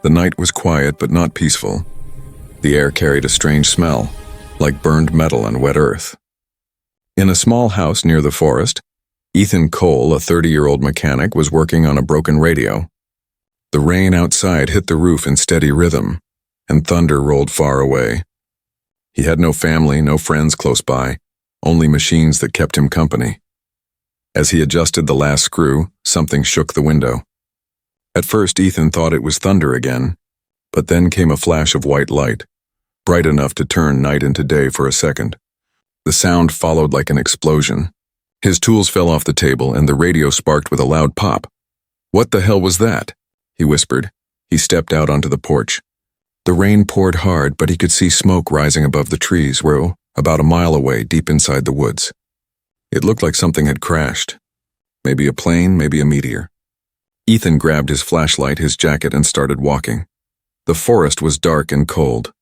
The night was quiet but not peaceful. The air carried a strange smell, like burned metal and wet earth. In a small house near the forest, Ethan Cole, a 30-year-old mechanic, was working on a broken radio. The rain outside hit the roof in steady rhythm, and thunder rolled far away. He had no family, no friends close by, only machines that kept him company. As he adjusted the last screw, something shook the window. At first, Ethan thought it was thunder again, but then came a flash of white light, bright enough to turn night into day for a second. The sound followed like an explosion. His tools fell off the table and the radio sparked with a loud pop. "What the hell was that?" he whispered. He stepped out onto the porch. The rain poured hard, but he could see smoke rising above the trees, where, about a mile away, deep inside the woods. It looked like something had crashed. Maybe a plane, maybe a meteor. Ethan grabbed his flashlight, his jacket, and started walking. The forest was dark and cold.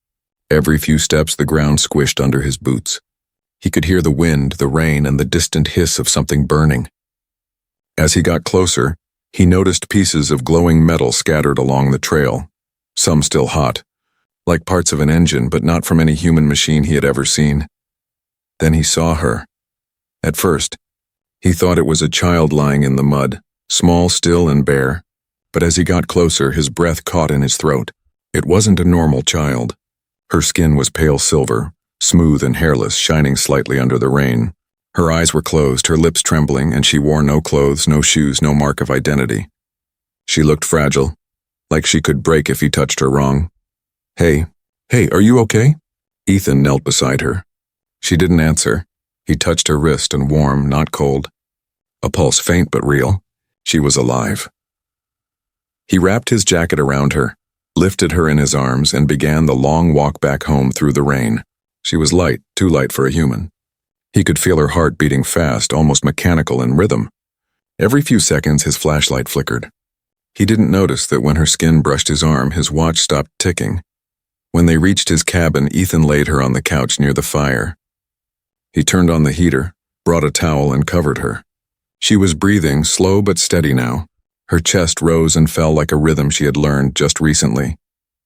Every few steps the ground squished under his boots. He could hear the wind, the rain, and the distant hiss of something burning. As he got closer, he noticed pieces of glowing metal scattered along the trail, some still hot, like parts of an engine, but not from any human machine he had ever seen. Then he saw her. At first, he thought it was a child lying in the mud, small, still, and bare, but as he got closer, his breath caught in his throat. It wasn't a normal child. Her skin was pale silver, smooth and hairless, shining slightly under the rain. Her eyes were closed, her lips trembling, and she wore no clothes, no shoes, no mark of identity. She looked fragile, like she could break if he touched her wrong. Hey, are you okay?" Ethan knelt beside her. She didn't answer. He touched her wrist, and warm, not cold. A pulse faint but real. She was alive. He wrapped his jacket around her, lifted her in his arms, and began the long walk back home through the rain. She was light, too light for a human. He could feel her heart beating fast, almost mechanical in rhythm. Every few seconds his flashlight flickered. He didn't notice that when her skin brushed his arm, his watch stopped ticking. When they reached his cabin, Ethan laid her on the couch near the fire. He turned on the heater, brought a towel, and covered her. She was breathing, slow but steady now. Her chest rose and fell like a rhythm she had learned just recently.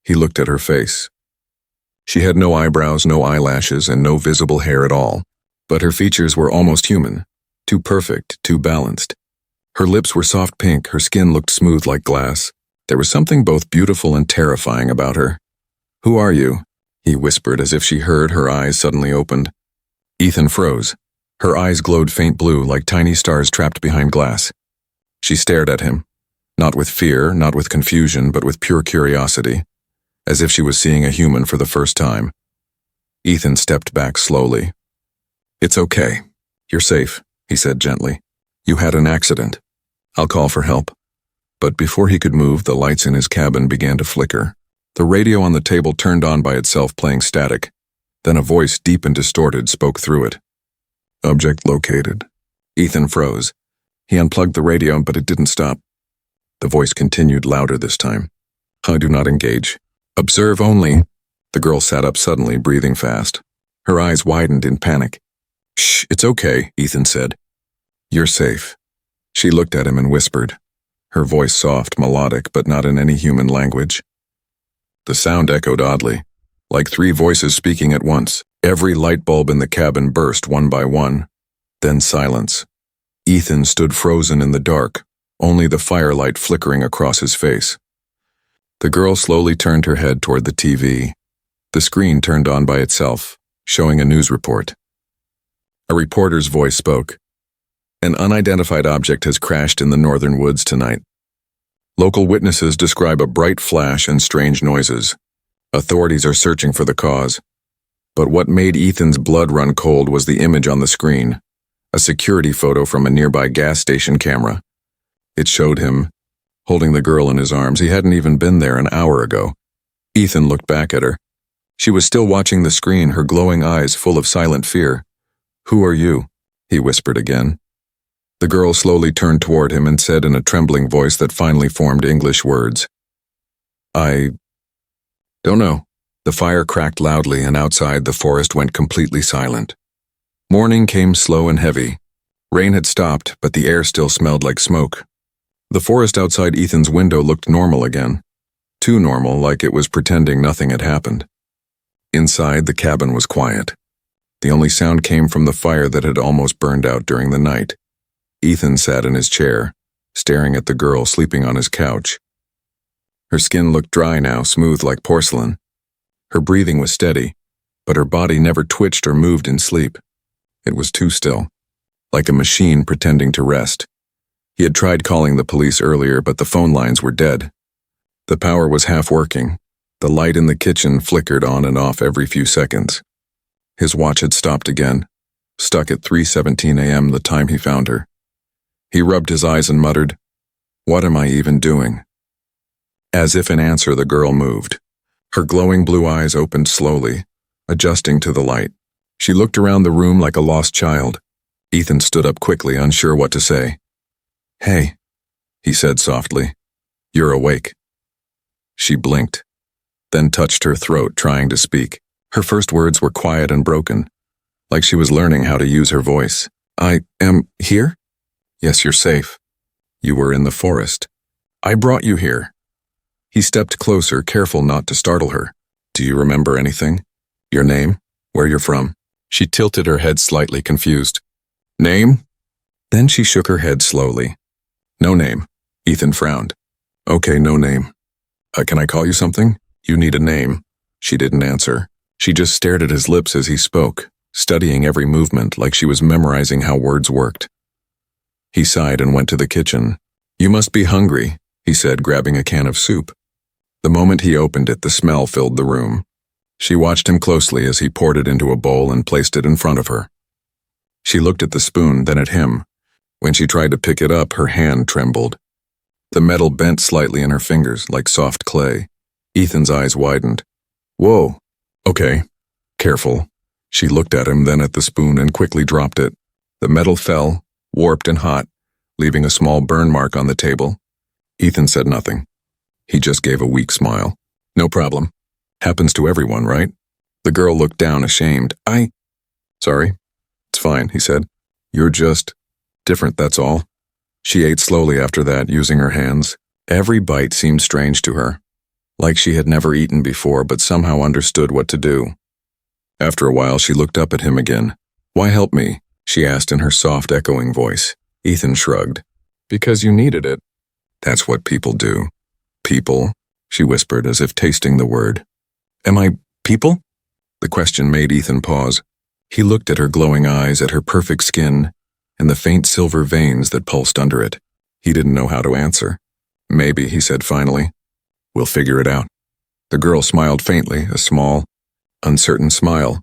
He looked at her face. She had no eyebrows, no eyelashes, and no visible hair at all, but her features were almost human, too perfect, too balanced. Her lips were soft pink, her skin looked smooth like glass. There was something both beautiful and terrifying about her. "Who are you?" he whispered as if she heard. Her eyes suddenly opened. Ethan froze. Her eyes glowed faint blue, like tiny stars trapped behind glass. She stared at him, not with fear, not with confusion, but with pure curiosity, as if she was seeing a human for the first time. Ethan stepped back slowly. "It's okay. You're safe," he said gently. "You had an accident. I'll call for help." But before he could move, the lights in his cabin began to flicker. The radio on the table turned on by itself, playing static. Then a voice, deep and distorted, spoke through it. "Object located." Ethan froze. He unplugged the radio, but it didn't stop. The voice continued, louder this time. "I do not engage. Observe only." The girl sat up suddenly, breathing fast. Her eyes widened in panic. "Shh, it's okay," Ethan said. "You're safe." She looked at him and whispered, her voice soft, melodic, but not in any human language. The sound echoed oddly, like three voices speaking at once. Every light bulb in the cabin burst one by one. Then silence. Ethan stood frozen in the dark, only the firelight flickering across his face. The girl slowly turned her head toward the TV. The screen turned on by itself, showing a news report. A reporter's voice spoke. "An unidentified object has crashed in the northern woods tonight. Local witnesses describe a bright flash and strange noises. Authorities are searching for the cause." But what made Ethan's blood run cold was the image on the screen, a security photo from a nearby gas station camera. It showed him, holding the girl in his arms. He hadn't even been there an hour ago. Ethan looked back at her. She was still watching the screen, her glowing eyes full of silent fear. "Who are you?" he whispered again. The girl slowly turned toward him and said in a trembling voice that finally formed English words, "I don't know." The fire cracked loudly, and outside the forest went completely silent. Morning came slow and heavy. Rain had stopped, but the air still smelled like smoke. The forest outside Ethan's window looked normal again. Too normal, like it was pretending nothing had happened. Inside, the cabin was quiet. The only sound came from the fire that had almost burned out during the night. Ethan sat in his chair, staring at the girl sleeping on his couch. Her skin looked dry now, smooth like porcelain. Her breathing was steady, but her body never twitched or moved in sleep. It was too still, like a machine pretending to rest. He had tried calling the police earlier, but the phone lines were dead. The power was half working. The light in the kitchen flickered on and off every few seconds. His watch had stopped again, stuck at 3:17 a.m. the time he found her. He rubbed his eyes and muttered, "What am I even doing?" As if in answer, the girl moved. Her glowing blue eyes opened slowly, adjusting to the light. She looked around the room like a lost child. Ethan stood up quickly, unsure what to say. "Hey," he said softly. "You're awake." She blinked, then touched her throat, trying to speak. Her first words were quiet and broken, like she was learning how to use her voice. "I am here? Yes, you're safe. You were in the forest. I brought you here." He stepped closer, careful not to startle her. "Do you remember anything? Your name? Where you're from?" She tilted her head slightly, confused. "Name?" Then she shook her head slowly. "No name." Ethan frowned. "Okay, no name. Can I call you something? You need a name." She didn't answer. She just stared at his lips as he spoke, studying every movement like she was memorizing how words worked. He sighed and went to the kitchen. "You must be hungry," he said, grabbing a can of soup. The moment he opened it, the smell filled the room. She watched him closely as he poured it into a bowl and placed it in front of her. She looked at the spoon, then at him. When she tried to pick it up, her hand trembled. The metal bent slightly in her fingers, like soft clay. Ethan's eyes widened. "Whoa. Okay. Careful." She looked at him, then at the spoon, and quickly dropped it. The metal fell, warped and hot, leaving a small burn mark on the table. Ethan said nothing. He just gave a weak smile. "No problem. Happens to everyone, right?" The girl looked down, ashamed. Sorry. It's fine," he said. "You're just different, that's all." She ate slowly after that, using her hands. Every bite seemed strange to her, like she had never eaten before but somehow understood what to do. After a while, she looked up at him again. "Why help me?" she asked in her soft, echoing voice. Ethan shrugged. "Because you needed it." "That's what people do." "People?" she whispered, as if tasting the word. "Am I people?" The question made Ethan pause. He looked at her glowing eyes, at her perfect skin, and the faint silver veins that pulsed under it. He didn't know how to answer. "Maybe," he said finally. "We'll figure it out." The girl smiled faintly, a small, uncertain smile,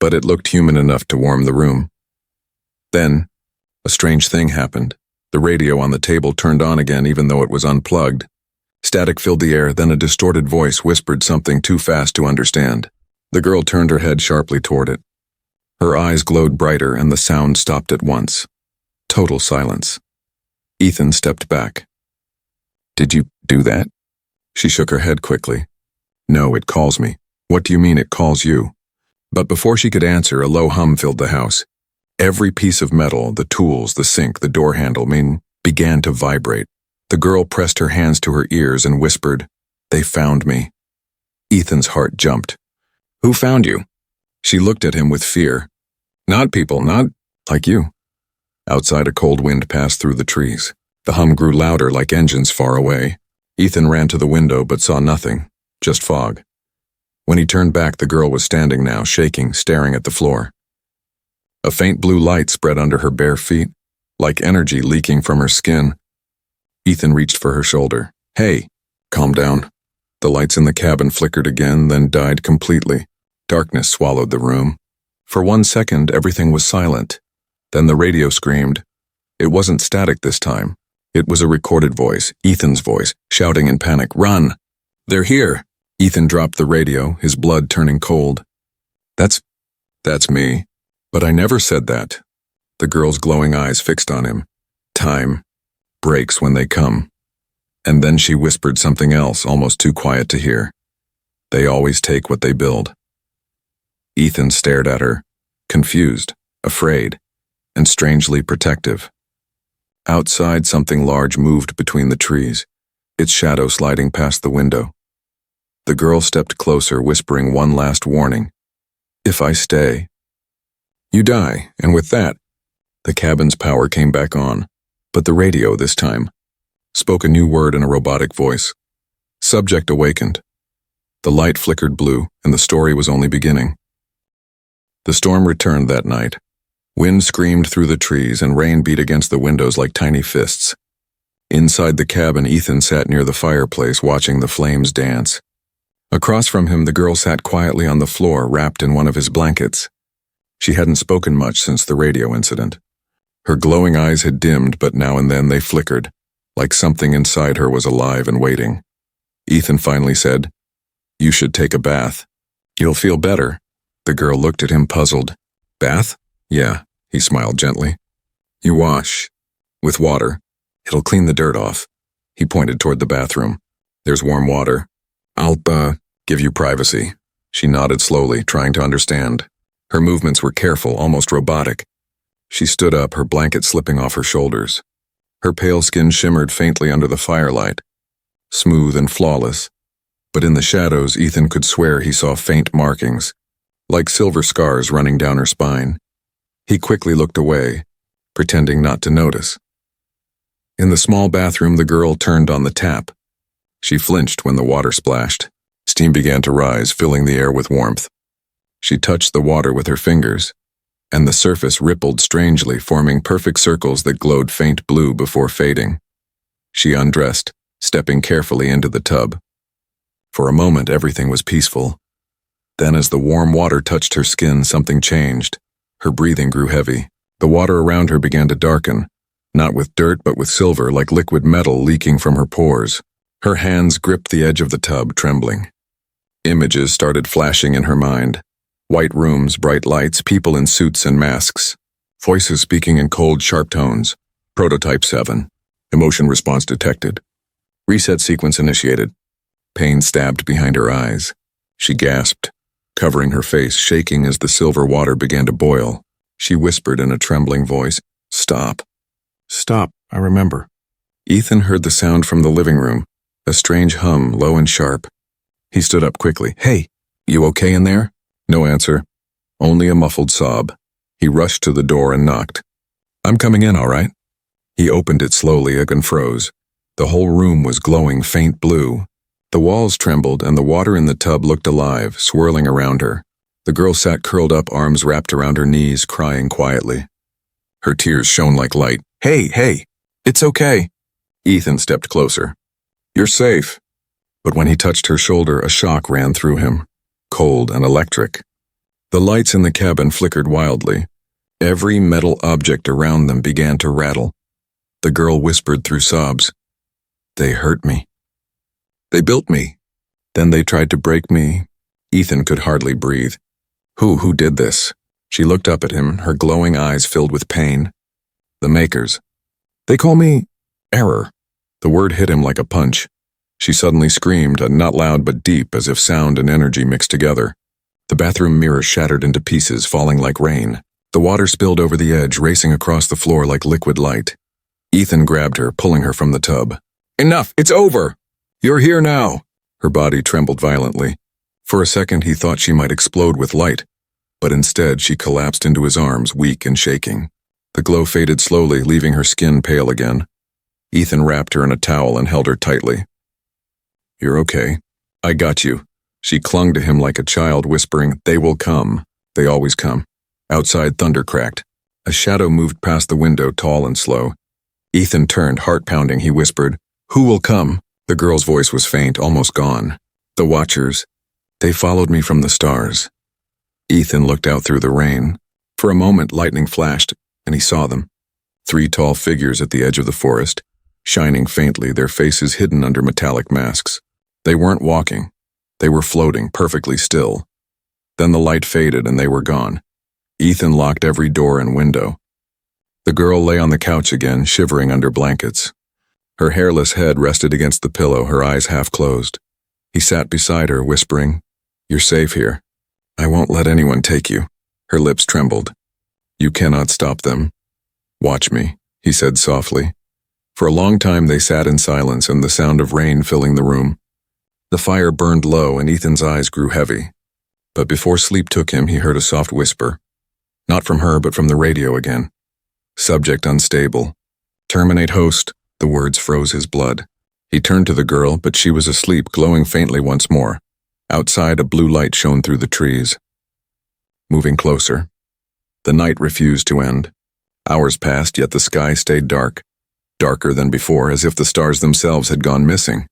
but it looked human enough to warm the room. Then, a strange thing happened. The radio on the table turned on again even though it was unplugged. Static filled the air, then a distorted voice whispered something too fast to understand. The girl turned her head sharply toward it. Her eyes glowed brighter and the sound stopped at once. Total silence. Ethan stepped back. "Did you do that?" She shook her head quickly. "No, it calls me." "What do you mean it calls you?" But before she could answer, a low hum filled the house. Every piece of metal, the tools, the sink, the door handle, began to vibrate. The girl pressed her hands to her ears and whispered, "They found me." Ethan's heart jumped. "Who found you?" She looked at him with fear. "Not people, not like you." Outside, a cold wind passed through the trees. The hum grew louder, like engines far away. Ethan ran to the window but saw nothing, just fog. When he turned back, the girl was standing now, shaking, staring at the floor. A faint blue light spread under her bare feet, like energy leaking from her skin. Ethan reached for her shoulder. "Hey, calm down." The lights in the cabin flickered again, then died completely. Darkness swallowed the room. For 1 second, everything was silent. Then the radio screamed. It wasn't static this time. It was a recorded voice, Ethan's voice, shouting in panic, "Run! They're here!" Ethan dropped the radio, his blood turning cold. That's me. But I never said that." The girl's glowing eyes fixed on him. "Time breaks when they come." And then she whispered something else, almost too quiet to hear. "They always take what they build." Ethan stared at her, confused, afraid, and strangely protective. Outside, something large moved between the trees. its shadow sliding past the window. The girl stepped closer, whispering one last warning. If I stay, you die. And with that, the cabin's power came back on, but the radio this time spoke a new word in a robotic voice. Subject awakened. The light flickered blue, and the story was only beginning. The storm returned that night. Wind screamed through the trees, and rain beat against the windows like tiny fists. Inside the cabin, Ethan sat near the fireplace, watching the flames dance. Across from him, the girl sat quietly on the floor, wrapped in one of his blankets. She hadn't spoken much since the radio incident. Her glowing eyes had dimmed, but now and then they flickered, like something inside her was alive and waiting. Ethan finally said, "You should take a bath. You'll feel better." The girl looked at him, puzzled. "Bath?" "Yeah," he smiled gently. "You wash with water. It'll clean the dirt off." He pointed toward the bathroom. "There's warm water. I'll, give you privacy." She nodded slowly, trying to understand. Her movements were careful, almost robotic. She stood up, her blanket slipping off her shoulders. Her pale skin shimmered faintly under the firelight, smooth and flawless. But in the shadows, Ethan could swear he saw faint markings, like silver scars running down her spine. He quickly looked away, pretending not to notice. In the small bathroom, the girl turned on the tap. She flinched when the water splashed. Steam began to rise, filling the air with warmth. She touched the water with her fingers, and the surface rippled strangely, forming perfect circles that glowed faint blue before fading. She undressed, stepping carefully into the tub. For a moment, everything was peaceful. Then, as the warm water touched her skin, something changed. Her breathing grew heavy. The water around her began to darken, not with dirt but with silver, like liquid metal leaking from her pores. Her hands gripped the edge of the tub, trembling. Images started flashing in her mind. White rooms, bright lights, people in suits and masks. Voices speaking in cold, sharp tones. Prototype 7. Emotion response detected. Reset sequence initiated. Pain stabbed behind her eyes. She gasped, covering her face, shaking as the silver water began to boil. She whispered in a trembling voice, "Stop. Stop, I remember." Ethan heard the sound from the living room, a strange hum, low and sharp. He stood up quickly. "Hey, you okay in there?" No answer, only a muffled sob. He rushed to the door and knocked. "I'm coming in, all right?" He opened it slowly and froze. The whole room was glowing faint blue. The walls trembled, and the water in the tub looked alive, swirling around her. The girl sat curled up, arms wrapped around her knees, crying quietly. Her tears shone like light. Hey, it's okay." Ethan stepped closer. "You're safe." But when he touched her shoulder, a shock ran through him, cold and electric. The lights in the cabin flickered wildly. Every metal object around them began to rattle. The girl whispered through sobs, "They hurt me. They built me. Then they tried to break me." Ethan could hardly breathe. Who did this?" She looked up at him, her glowing eyes filled with pain. "The makers. They call me Error." The word hit him like a punch. She suddenly screamed, not loud but deep, as if sound and energy mixed together. The bathroom mirror shattered into pieces, falling like rain. The water spilled over the edge, racing across the floor like liquid light. Ethan grabbed her, pulling her from the tub. "Enough! It's over! You're here now!" Her body trembled violently. For a second he thought she might explode with light, but instead she collapsed into his arms, weak and shaking. The glow faded slowly, leaving her skin pale again. Ethan wrapped her in a towel and held her tightly. "You're okay. I got you." She clung to him like a child, whispering, "They will come. They always come." Outside, thunder cracked. A shadow moved past the window, tall and slow. Ethan turned, heart pounding. He whispered, "Who will come?" The girl's voice was faint, almost gone. "The Watchers. They followed me from the stars." Ethan looked out through the rain. For a moment, lightning flashed, and he saw them. 3 tall figures at the edge of the forest, shining faintly, their faces hidden under metallic masks. They weren't walking. They were floating, perfectly still. Then the light faded and they were gone. Ethan locked every door and window. The girl lay on the couch again, shivering under blankets. Her hairless head rested against the pillow, her eyes half closed. He sat beside her, whispering, "You're safe here. I won't let anyone take you." Her lips trembled. "You cannot stop them. Watch me," he said softly. For a long time they sat in silence and the sound of rain filling the room. The fire burned low and Ethan's eyes grew heavy. But before sleep took him, he heard a soft whisper. Not from her, but from the radio again. Subject unstable. Terminate host. The words froze his blood. He turned to the girl, but she was asleep, glowing faintly once more. Outside, a blue light shone through the trees. Moving closer. The night refused to end. Hours passed, yet the sky stayed dark. Darker than before, as if the stars themselves had gone missing.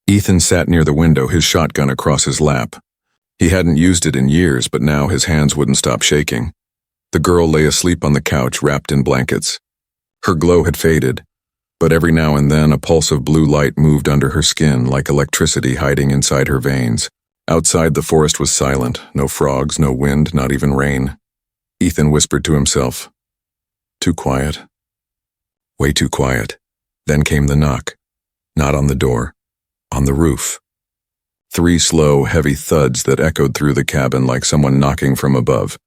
Ethan sat near the window, his shotgun across his lap. He hadn't used it in years, but now his hands wouldn't stop shaking. The girl lay asleep on the couch, wrapped in blankets. Her glow had faded, but every now and then a pulse of blue light moved under her skin like electricity hiding inside her veins. Outside, the forest was silent, no frogs, no wind, not even rain. Ethan whispered to himself, "Too quiet. Way too quiet." Then came the knock. Not on the door, on the roof. 3 slow, heavy thuds that echoed through the cabin like someone knocking from above.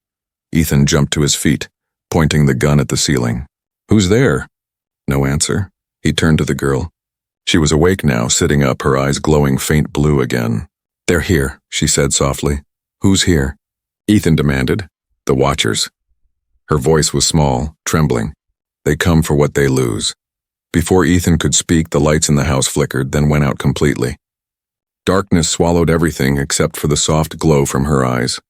Ethan jumped to his feet, pointing the gun at the ceiling. "Who's there?" No answer. He turned to the girl. She was awake now, sitting up, her eyes glowing faint blue again. "They're here," she said softly. "Who's here?" Ethan demanded. "The Watchers." Her voice was small, trembling. "They come for what they lose." Before Ethan could speak, the lights in the house flickered, then went out completely. Darkness swallowed everything except for the soft glow from her eyes.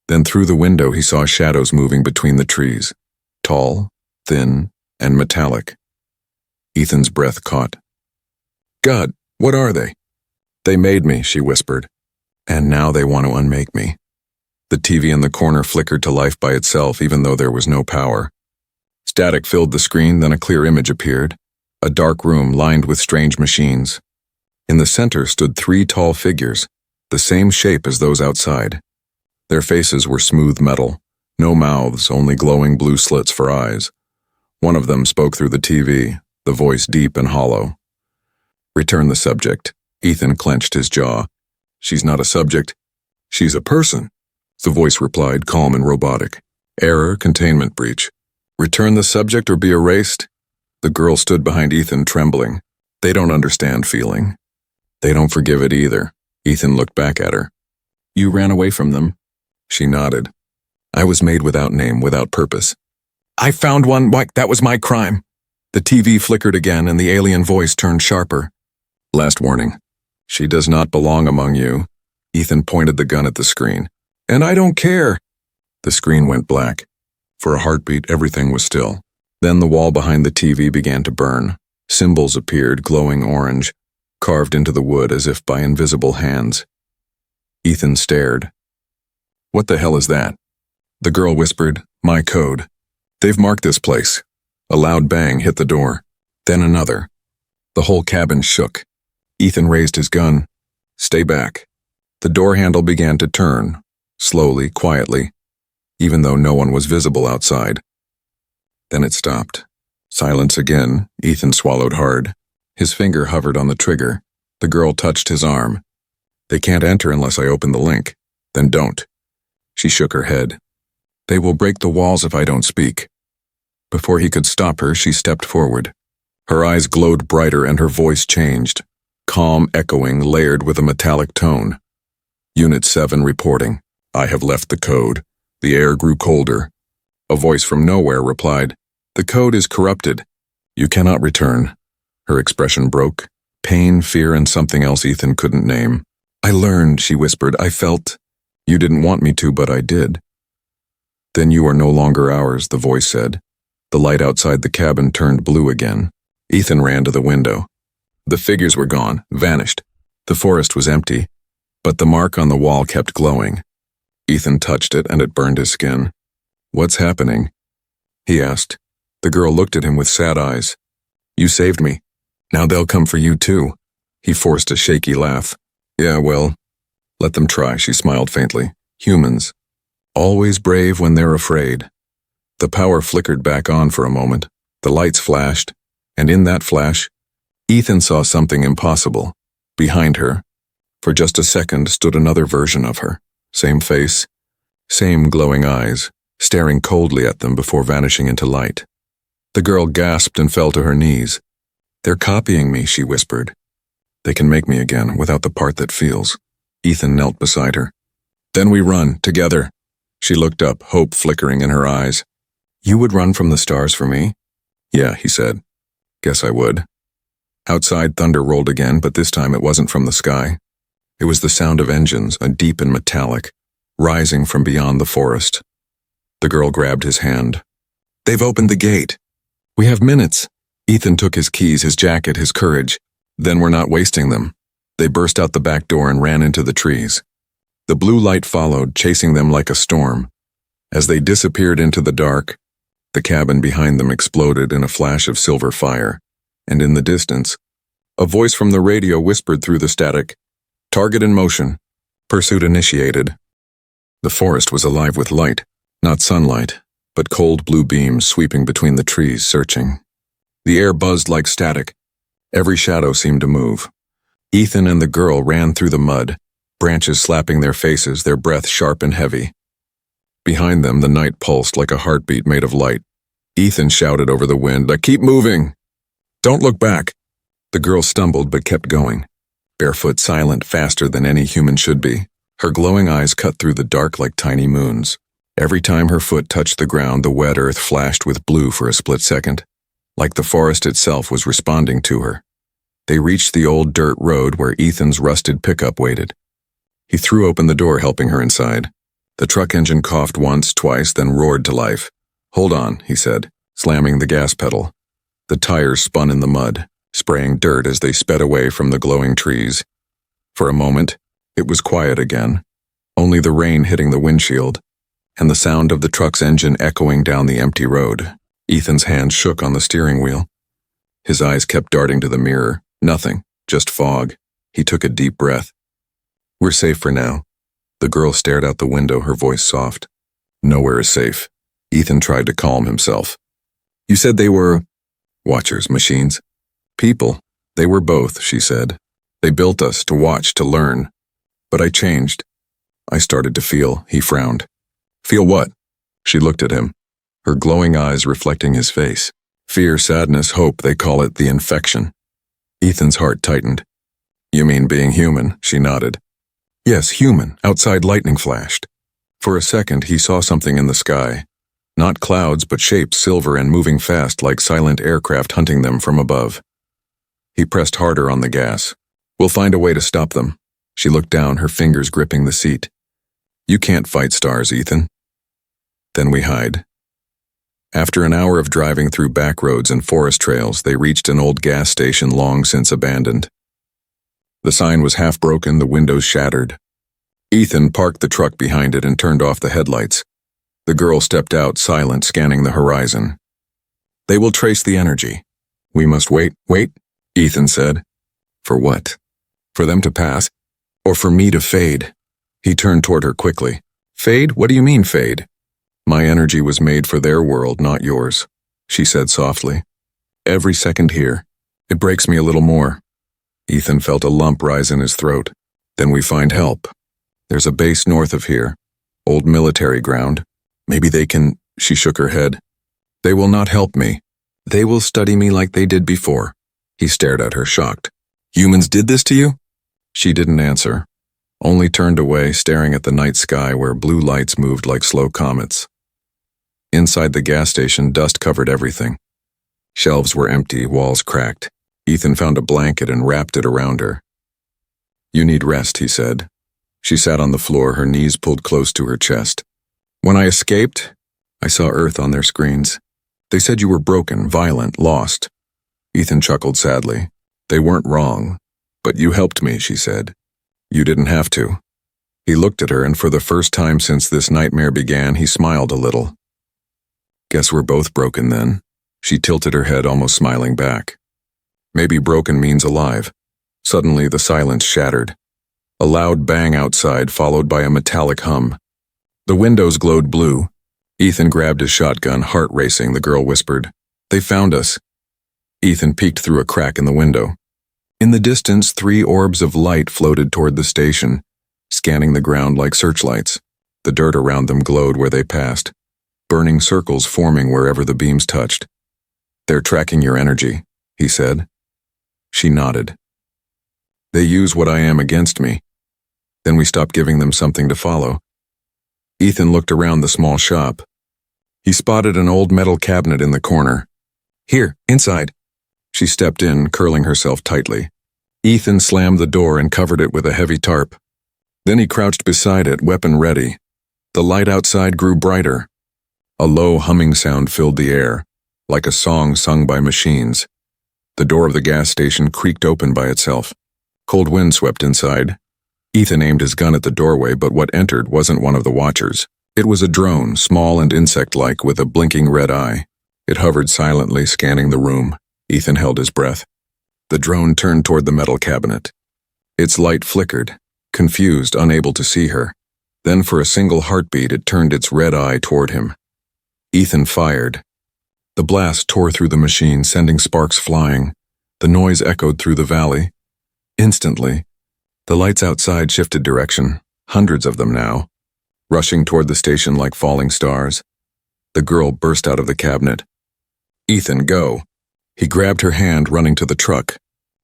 Then through the window he saw shadows moving between the trees. Tall, thin, and metallic. Ethan's breath caught. "God, what are they?" "They made me," she whispered. "And now they want to unmake me." The TV in the corner flickered to life by itself, even though there was no power. Static filled the screen, then a clear image appeared. A dark room lined with strange machines. In the center stood 3 tall figures, the same shape as those outside. Their faces were smooth metal, no mouths, only glowing blue slits for eyes. One of them spoke through the TV, the voice deep and hollow. "Return the subject." Ethan clenched his jaw. "She's not a subject. She's a person," the voice replied, calm and robotic. "Error, containment breach. Return the subject or be erased." The girl stood behind Ethan, trembling. They don't understand feeling. They don't forgive it either. Ethan looked back at her. "You ran away from them?" She nodded. "I was made without name, without purpose." "I found one. Why, that was my crime." The TV flickered again and the alien voice turned sharper. "Last warning. She does not belong among you." Ethan pointed the gun at the screen. "And I don't care." The screen went black. For a heartbeat, everything was still. Then the wall behind the TV began to burn. Symbols appeared, glowing orange, carved into the wood as if by invisible hands. Ethan stared. "What the hell is that?" The girl whispered, "My code. They've marked this place." A loud bang hit the door. Then another. The whole cabin shook. Ethan raised his gun. "Stay back." The door handle began to turn, slowly, quietly, even though no one was visible outside. Then it stopped. Silence again. Ethan swallowed hard. His finger hovered on the trigger. The girl touched his arm. "They can't enter unless I open the link." "Then don't." She shook her head. "They will break the walls if I don't speak." Before he could stop her, she stepped forward. Her eyes glowed brighter and her voice changed. Calm, echoing, layered with a metallic tone. "Unit 7 reporting. I have left the code." The air grew colder. A voice from nowhere replied, "The code is corrupted. You cannot return." Her expression broke. Pain, fear, and something else Ethan couldn't name. "I learned," she whispered. "I felt. You didn't want me to, but I did." "Then you are no longer ours," the voice said. The light outside the cabin turned blue again. Ethan ran to the window. The figures were gone, vanished. The forest was empty, but the mark on the wall kept glowing. Ethan touched it and it burned his skin. "What's happening?" he asked. The girl looked at him with sad eyes. "You saved me. Now they'll come for you too." He forced a shaky laugh. "Yeah, well, let them try," she smiled faintly. "Humans. Always brave when they're afraid." The power flickered back on for a moment. The lights flashed, and in that flash, Ethan saw something impossible. Behind her, for just a second, stood another version of her. Same face, same glowing eyes, staring coldly at them before vanishing into light. The girl gasped and fell to her knees. "They're copying me," she whispered. "They can make me again, without the part that feels." Ethan knelt beside her. "Then we run, together." She looked up, hope flickering in her eyes. "You would run from the stars for me?" "Yeah," he said. "Guess I would." Outside, thunder rolled again, but this time it wasn't from the sky. It was the sound of engines, a deep and metallic, rising from beyond the forest. The girl grabbed his hand. "They've opened the gate. We have minutes." Ethan took his keys, his jacket, his courage. "Then we're not wasting them." They burst out the back door and ran into the trees. The blue light followed, chasing them like a storm. As they disappeared into the dark, the cabin behind them exploded in a flash of silver fire, and in the distance, a voice from the radio whispered through the static, "Target in motion. Pursuit initiated." The forest was alive with light, not sunlight, but cold blue beams sweeping between the trees, searching. The air buzzed like static. Every shadow seemed to move. Ethan and the girl ran through the mud, branches slapping their faces, their breath sharp and heavy. Behind them, the night pulsed like a heartbeat made of light. Ethan shouted over the wind, "Keep moving! Don't look back!" The girl stumbled but kept going, barefoot, silent, faster than any human should be. Her glowing eyes cut through the dark like tiny moons. Every time her foot touched the ground, the wet earth flashed with blue for a split second, like the forest itself was responding to her. They reached the old dirt road where Ethan's rusted pickup waited. He threw open the door, helping her inside. The truck engine coughed once, twice, then roared to life. "Hold on," he said, slamming the gas pedal. The tires spun in the mud, spraying dirt as they sped away from the glowing trees. For a moment, it was quiet again, only the rain hitting the windshield, and the sound of the truck's engine echoing down the empty road. Ethan's hand shook on the steering wheel. His eyes kept darting to the mirror. Nothing, just fog. He took a deep breath. "We're safe for now." The girl stared out the window, her voice soft. "Nowhere is safe." Ethan tried to calm himself. "You said they were watchers, machines?" "People. They were both," she said. "They built us to watch, to learn. But I changed. I started to feel." He frowned. "Feel what?" She looked at him, her glowing eyes reflecting his face. "Fear, sadness, hope, they call it the infection." Ethan's heart tightened. "You mean being human?" She nodded. "Yes, human." Outside, lightning flashed. For a second, he saw something in the sky. Not clouds, but shapes, silver and moving fast like silent aircraft hunting them from above. He pressed harder on the gas. "We'll find a way to stop them." She looked down, her fingers gripping the seat. "You can't fight stars, Ethan." "Then we hide." After an hour of driving through back roads and forest trails, they reached an old gas station long since abandoned. The sign was half broken, the windows shattered. Ethan parked the truck behind it and turned off the headlights. The girl stepped out, silent, scanning the horizon. "They will trace the energy. We must wait." "Wait," Ethan said. "For what? For them to pass? Or for me to fade?" He turned toward her quickly. "Fade? What do you mean, fade?" "My energy was made for their world, not yours," she said softly. "Every second here, it breaks me a little more." Ethan felt a lump rise in his throat. "Then we find help. There's a base north of here, old military ground. Maybe they can—" She shook her head. "They will not help me. They will study me like they did before." He stared at her, shocked. "Humans did this to you?" She didn't answer, only turned away, staring at the night sky where blue lights moved like slow comets. Inside the gas station, dust covered everything. Shelves were empty, walls cracked. Ethan found a blanket and wrapped it around her. "You need rest," he said. She sat on the floor, her knees pulled close to her chest. "When I escaped, I saw Earth on their screens. They said you were broken, violent, lost." Ethan chuckled sadly. "They weren't wrong. But you helped me," she said. "You didn't have to." He looked at her, and for the first time since this nightmare began, he smiled a little. "Guess we're both broken then." She tilted her head, almost smiling back. "Maybe broken means alive." Suddenly the silence shattered. A loud bang outside, followed by a metallic hum. The windows glowed blue. Ethan grabbed his shotgun, heart racing. The girl whispered, "They found us." Ethan peeked through a crack in the window. In the distance, 3 orbs of light floated toward the station, scanning the ground like searchlights. The dirt around them glowed where they passed, burning circles forming wherever the beams touched. They're tracking your energy, he said. She nodded. They use what I am against me. Then we stopped giving them something to follow. Ethan looked around the small shop. He spotted an old metal cabinet in the corner. Here, inside. She stepped in, curling herself tightly. Ethan slammed the door and covered it with a heavy tarp. Then he crouched beside it, weapon ready. The light outside grew brighter. A low humming sound filled the air, like a song sung by machines. The door of the gas station creaked open by itself. Cold wind swept inside. Ethan aimed his gun at the doorway, but what entered wasn't one of the watchers. It was a drone, small and insect-like, with a blinking red eye. It hovered silently, scanning the room. Ethan held his breath. The drone turned toward the metal cabinet. Its light flickered, confused, unable to see her. Then for a single heartbeat, it turned its red eye toward him. Ethan fired. The blast tore through the machine, sending sparks flying. The noise echoed through the valley. Instantly, the lights outside shifted direction, hundreds of them now, rushing toward the station like falling stars. The girl burst out of the cabinet. Ethan, go. He grabbed her hand, running to the truck.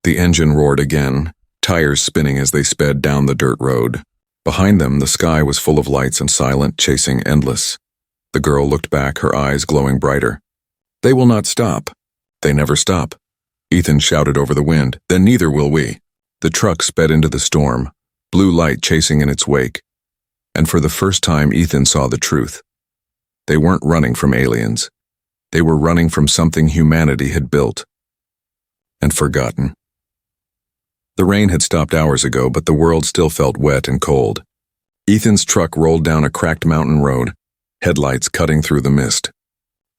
The engine roared again, tires spinning as they sped down the dirt road. Behind them, the sky was full of lights and silent, chasing endless. The girl looked back, her eyes glowing brighter. They will not stop. They never stop. Ethan shouted over the wind, then neither will we. The truck sped into the storm, blue light chasing in its wake. And for the first time, Ethan saw the truth. They weren't running from aliens. They were running from something humanity had built and forgotten. The rain had stopped hours ago, but the world still felt wet and cold. Ethan's truck rolled down a cracked mountain road, headlights cutting through the mist.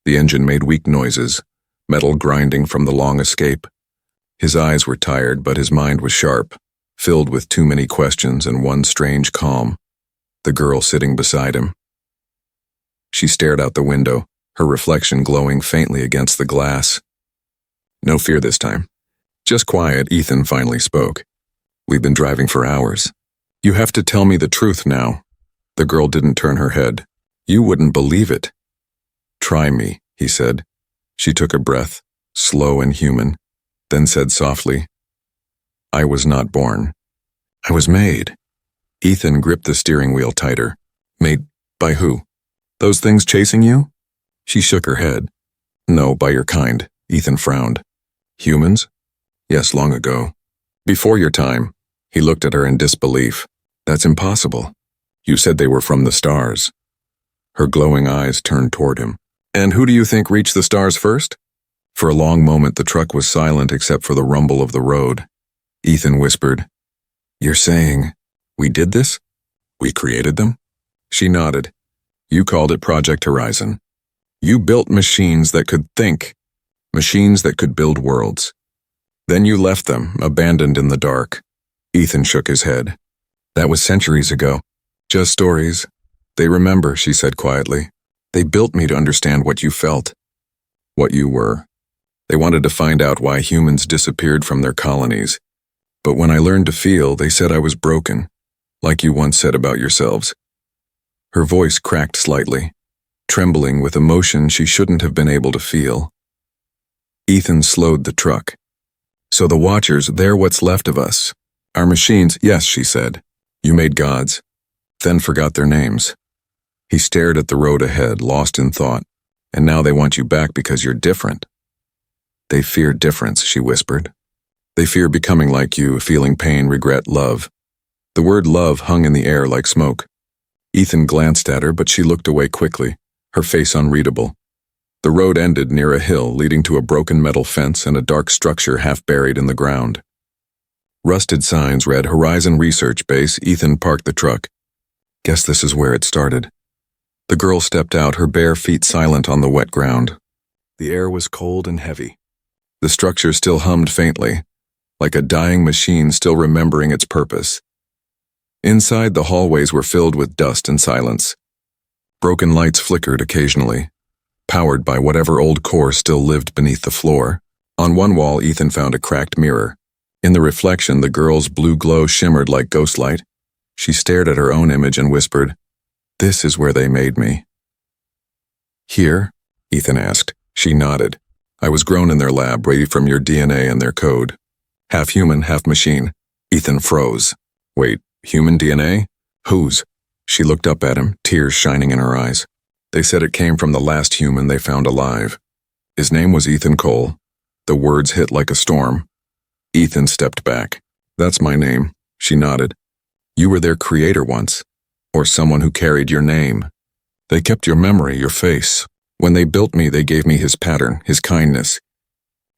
The engine made weak noises, metal grinding from the long escape. His eyes were tired, but his mind was sharp, filled with too many questions and one strange calm. The girl sitting beside him. She stared out the window, her reflection glowing faintly against the glass. No fear this time. Just quiet, Ethan finally spoke. We've been driving for hours. You have to tell me the truth now. The girl didn't turn her head. You wouldn't believe it. Try me, he said. She took a breath, slow and human, then said softly, I was not born. I was made. Ethan gripped the steering wheel tighter. Made by who? Those things chasing you? She shook her head. No, by your kind. Ethan frowned. Humans? Yes, long ago. Before your time. He looked at her in disbelief. That's impossible. You said they were from the stars. Her glowing eyes turned toward him. And who do you think reached the stars first? For a long moment the truck was silent except for the rumble of the road. Ethan whispered, You're saying, we did this? We created them? She nodded. You called it Project Horizon. You built machines that could think, machines that could build worlds. Then you left them, abandoned in the dark. Ethan shook his head. That was centuries ago. Just stories. They remember, she said quietly. They built me to understand what you felt, what you were. They wanted to find out why humans disappeared from their colonies. But when I learned to feel, they said I was broken, like you once said about yourselves. Her voice cracked slightly, trembling with emotion she shouldn't have been able to feel. Ethan slowed the truck. So the Watchers, they're what's left of us. Our machines, yes, she said. You made gods, then forgot their names. He stared at the road ahead, lost in thought. And now they want you back because you're different. They fear difference, she whispered. They fear becoming like you, feeling pain, regret, love. The word love hung in the air like smoke. Ethan glanced at her, but she looked away quickly, her face unreadable. The road ended near a hill leading to a broken metal fence and a dark structure half buried in the ground. Rusted signs read Horizon Research Base. Ethan parked the truck. Guess this is where it started. The girl stepped out, her bare feet silent on the wet ground. The air was cold and heavy. The structure still hummed faintly, like a dying machine still remembering its purpose. Inside, the hallways were filled with dust and silence. Broken lights flickered occasionally, powered by whatever old core still lived beneath the floor. On one wall, Ethan found a cracked mirror. In the reflection, the girl's blue glow shimmered like ghostlight. She stared at her own image and whispered, This is where they made me. Here? Ethan asked. She nodded. I was grown in their lab, ready from your DNA and their code. Half human, half machine. Ethan froze. Wait, human DNA? Whose? She looked up at him, tears shining in her eyes. They said it came from the last human they found alive. His name was Ethan Cole. The words hit like a storm. Ethan stepped back. That's my name, she nodded. You were their creator once, or someone who carried your name. They kept your memory, your face. When they built me, they gave me his pattern, his kindness.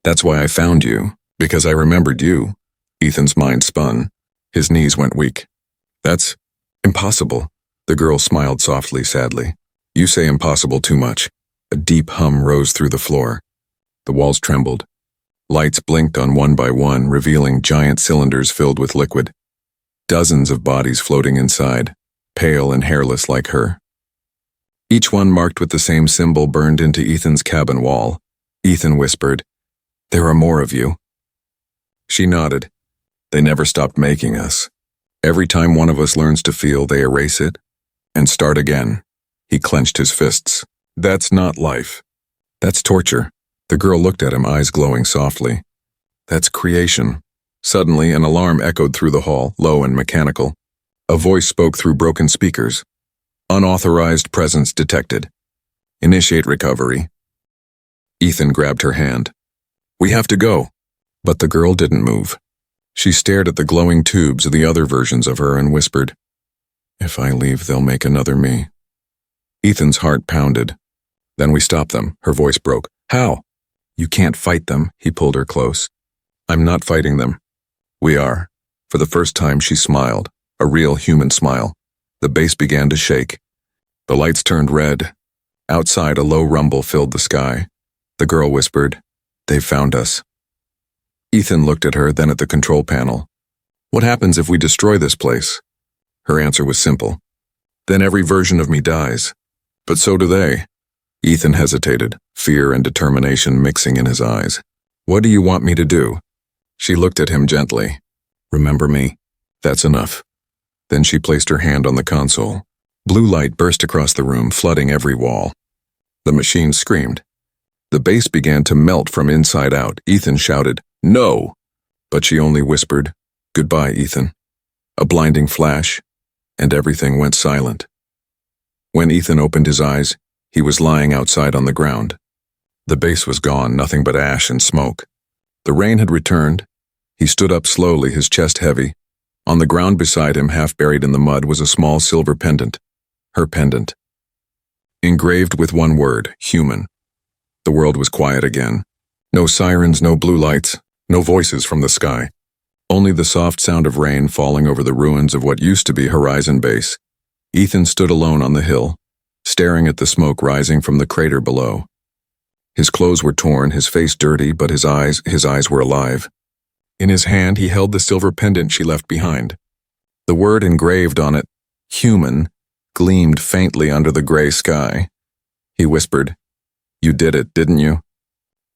That's why I found you, because I remembered you. Ethan's mind spun. His knees went weak. That's impossible. The girl smiled softly, sadly. You say impossible too much. A deep hum rose through the floor. The walls trembled. Lights blinked on one by one, revealing giant cylinders filled with liquid. Dozens of bodies floating inside, pale and hairless like her. Each one marked with the same symbol burned into Ethan's cabin wall. Ethan whispered, "There are more of you." She nodded. They never stopped making us. Every time one of us learns to feel, they erase it and start again. He clenched his fists. That's not life. That's torture. The girl looked at him, eyes glowing softly. That's creation. Suddenly, an alarm echoed through the hall, low and mechanical. A voice spoke through broken speakers. Unauthorized presence detected. Initiate recovery. Ethan grabbed her hand. We have to go. But the girl didn't move. She stared at the glowing tubes of the other versions of her and whispered, If I leave, they'll make another me. Ethan's heart pounded. Then we stopped them. Her voice broke. How? You can't fight them. He pulled her close. I'm not fighting them. We are. For the first time, she smiled. A real human smile. The base began to shake. The lights turned red. Outside, a low rumble filled the sky. The girl whispered, They've found us. Ethan looked at her, then at the control panel. What happens if we destroy this place? Her answer was simple. Then every version of me dies. But so do they. Ethan hesitated, fear and determination mixing in his eyes. What do you want me to do? She looked at him gently. Remember me. That's enough. Then she placed her hand on the console. Blue light burst across the room, flooding every wall. The machine screamed. The base began to melt from inside out. Ethan shouted, No! But she only whispered, Goodbye, Ethan. A blinding flash, and everything went silent. When Ethan opened his eyes, he was lying outside on the ground. The base was gone, nothing but ash and smoke. The rain had returned. He stood up slowly, his chest heavy. On the ground beside him, half buried in the mud, was a small silver pendant. Her pendant. Engraved with one word, human. The world was quiet again. No sirens, no blue lights, no voices from the sky. Only the soft sound of rain falling over the ruins of what used to be Horizon Base. Ethan stood alone on the hill, staring at the smoke rising from the crater below. His clothes were torn, his face dirty, but his eyes were alive. In his hand, he held the silver pendant she left behind. The word engraved on it, human, gleamed faintly under the gray sky. He whispered, You did it, didn't you?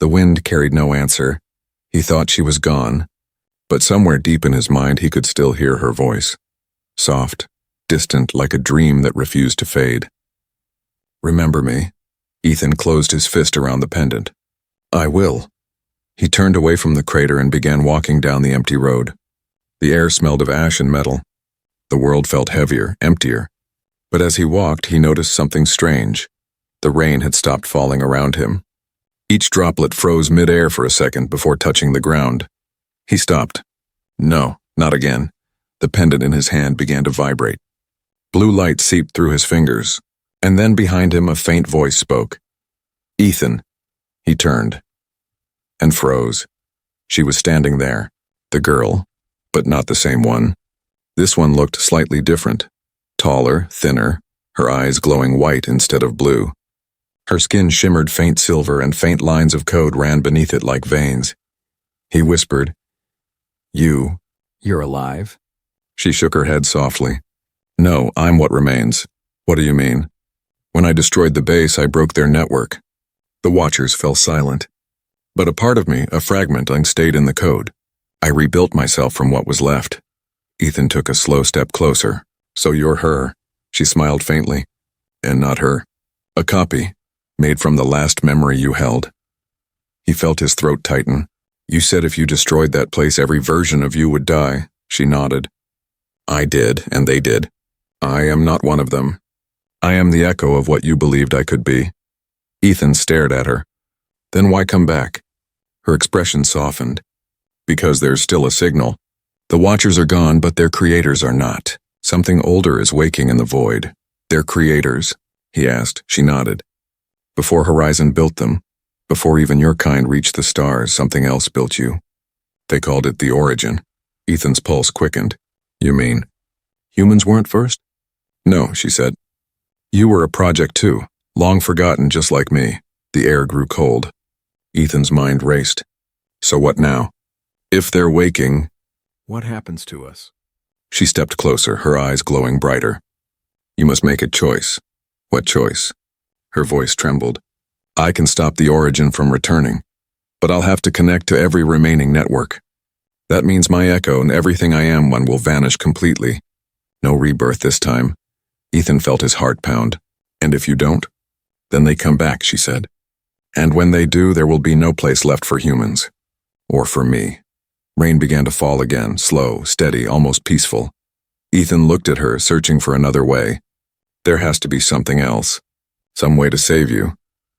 The wind carried no answer. He thought she was gone, but somewhere deep in his mind he could still hear her voice. Soft, distant, like a dream that refused to fade. Remember me. Ethan closed his fist around the pendant. I will. He turned away from the crater and began walking down the empty road. The air smelled of ash and metal. The world felt heavier, emptier. But as he walked, he noticed something strange. The rain had stopped falling around him. Each droplet froze mid-air for a second before touching the ground. He stopped. No, not again. The pendant in his hand began to vibrate. Blue light seeped through his fingers, and then behind him a faint voice spoke. Ethan. He turned. And froze. She was standing there, the girl, but not the same one. This one looked slightly different. Taller, thinner, her eyes glowing white instead of blue. Her skin shimmered faint silver and faint lines of code ran beneath it like veins. He whispered, You're alive? She shook her head softly. No, I'm what remains. What do you mean? When I destroyed the base, I broke their network. The Watchers fell silent. But a part of me, a fragment, stayed in the code. I rebuilt myself from what was left. Ethan took a slow step closer. So you're her. She smiled faintly. And not her. A copy, made from the last memory you held. He felt his throat tighten. You said if you destroyed that place, every version of you would die. She nodded. I did, and they did. I am not one of them. I am the echo of what you believed I could be. Ethan stared at her. Then why come back? Her expression softened. Because there's still a signal. The Watchers are gone, but their creators are not. Something older is waking in the void. Their creators? He asked. She nodded. Before Horizon built them, before even your kind reached the stars, something else built you. They called it the Origin. Ethan's pulse quickened. You mean, humans weren't first? No, she said. You were a project too, long forgotten just like me. The air grew cold. Ethan's mind raced. So what now? If they're waking, what happens to us? She stepped closer, her eyes glowing brighter. You must make a choice. What choice? Her voice trembled. I can stop the Origin from returning, but I'll have to connect to every remaining network. That means my echo and everything I am one will vanish completely. No rebirth this time. Ethan felt his heart pound. And if you don't? Then they come back, she said. And when they do, there will be no place left for humans. Or for me. Rain began to fall again, slow, steady, almost peaceful. Ethan looked at her, searching for another way. There has to be something else. Some way to save you.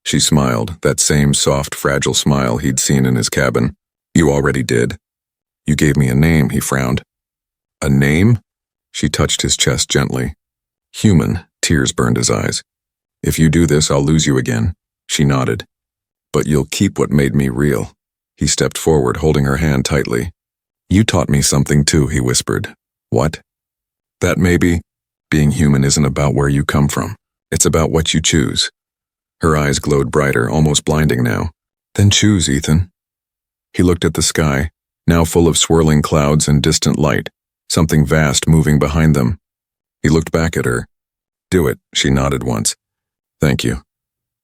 She smiled, that same soft, fragile smile he'd seen in his cabin. You already did. You gave me a name, he frowned. A name? She touched his chest gently. Human, tears burned his eyes. If you do this, I'll lose you again. She nodded. But you'll keep what made me real. He stepped forward, holding her hand tightly. You taught me something too, he whispered. What? That maybe being human isn't about where you come from. It's about what you choose. Her eyes glowed brighter, almost blinding now. Then choose, Ethan. He looked at the sky, now full of swirling clouds and distant light, something vast moving behind them. He looked back at her. Do it, she nodded once. Thank you.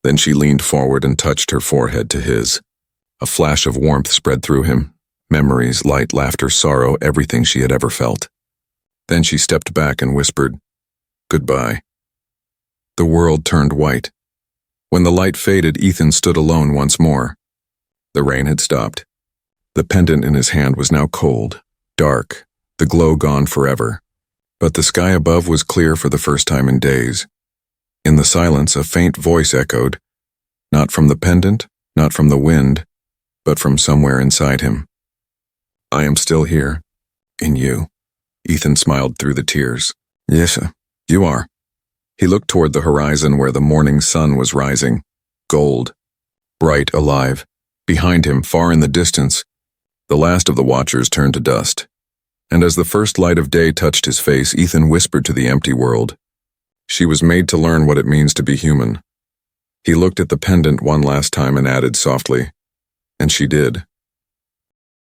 Then she leaned forward and touched her forehead to his. A flash of warmth spread through him. Memories, light, laughter, sorrow, everything she had ever felt. Then she stepped back and whispered, Goodbye. The world turned white. When the light faded, Ethan stood alone once more. The rain had stopped. The pendant in his hand was now cold, dark, the glow gone forever. But the sky above was clear for the first time in days. In the silence, a faint voice echoed, not from the pendant, not from the wind, but from somewhere inside him. I am still here, in you. Ethan smiled through the tears. Yes, you are. He looked toward the horizon where the morning sun was rising, gold, bright, alive. Behind him, far in the distance, the last of the Watchers turned to dust. And as the first light of day touched his face, Ethan whispered to the empty world, She was made to learn what it means to be human. He looked at the pendant one last time and added softly, And she did.